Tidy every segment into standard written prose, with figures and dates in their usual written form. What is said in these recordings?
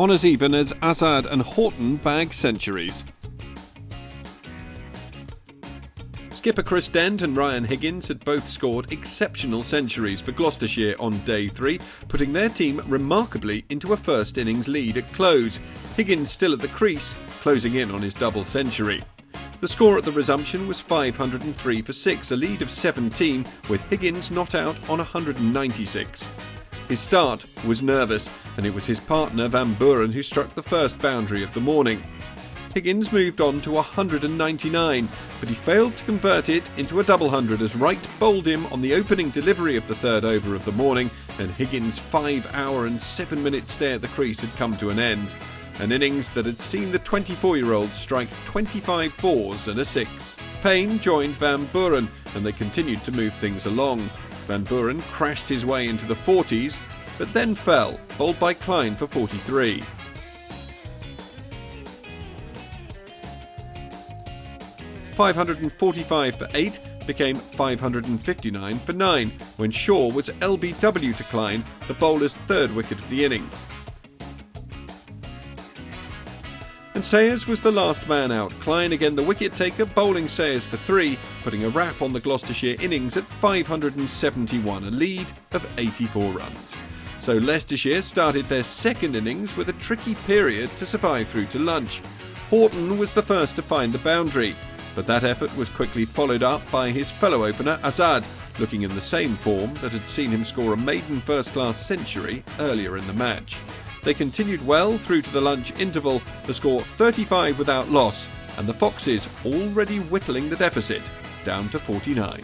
on as even as Azad and Horton bag centuries. Skipper Chris Dent and Ryan Higgins had both scored exceptional centuries for Gloucestershire on day 3, putting their team remarkably into a first innings lead at close. Higgins still at the crease, closing in on his double century. The score at the resumption was 503 for 6, a lead of 17, with Higgins not out on 196. His start was nervous, and it was his partner Van Buren who struck the first boundary of the morning. Higgins moved on to 199, but he failed to convert it into a double hundred as Wright bowled him on the opening delivery of the third over of the morning, and Higgins' 5-hour and 7-minute stay at the crease had come to an end. An innings that had seen the 24-year-old strike 25 fours and a 6. Payne joined Van Buren, and they continued to move things along. Van Buren crashed his way into the 40s, but then fell, bowled by Klein for 43. .545 for 8 became 559 for 9 when Shaw was LBW to Klein, the bowler's third wicket of the innings. And Sayers was the last man out. Klein again the wicket taker, bowling Sayers for 3, putting a wrap on the Gloucestershire innings at 571, a lead of 84 runs. So Leicestershire started their second innings with a tricky period to survive through to lunch. Horton was the first to find the boundary, but that effort was quickly followed up by his fellow opener Azad, looking in the same form that had seen him score a maiden first-class century earlier in the match. They continued well through to the lunch interval, the score 35 without loss, and the Foxes already whittling the deficit down to 49.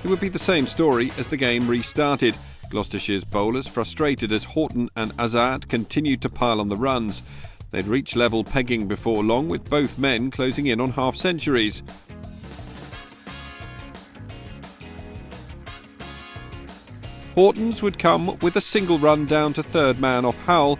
It would be the same story as the game restarted. Gloucestershire's bowlers frustrated as Horton and Azad continued to pile on the runs. They'd reach level pegging before long, with both men closing in on half-centuries. Horton's would come with a single run down to third man off Howell,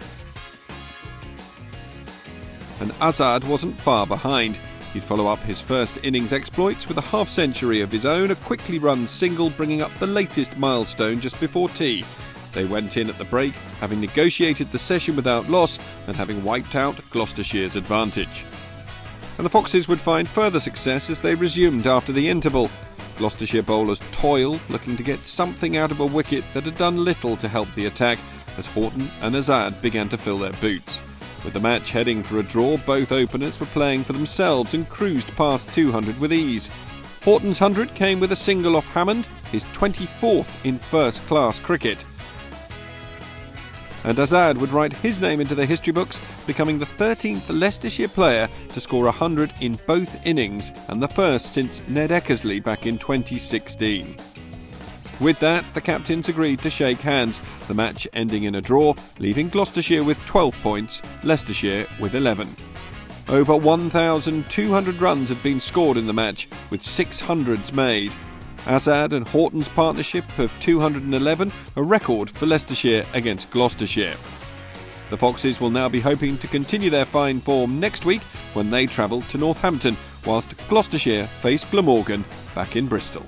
and Azad wasn't far behind. He'd follow up his first innings exploits with a half-century of his own, a quickly run single bringing up the latest milestone just before tea. They went in at the break, having negotiated the session without loss and having wiped out Gloucestershire's advantage. And the Foxes would find further success as they resumed after the interval. Gloucestershire bowlers toiled, looking to get something out of a wicket that had done little to help the attack, as Horton and Azad began to fill their boots. With the match heading for a draw, both openers were playing for themselves and cruised past 200 with ease. Horton's 100 came with a single off Hammond, his 24th in first-class cricket. And Azad would write his name into the history books, becoming the 13th Leicestershire player to score 100 in both innings and the first since Ned Eckersley back in 2016. With that, the captains agreed to shake hands, the match ending in a draw, leaving Gloucestershire with 12 points, Leicestershire with 11. Over 1,200 runs had been scored in the match, with 600s made. Azad and Horton's partnership of 211, a record for Leicestershire against Gloucestershire. The Foxes will now be hoping to continue their fine form next week when they travel to Northampton, whilst Gloucestershire face Glamorgan back in Bristol.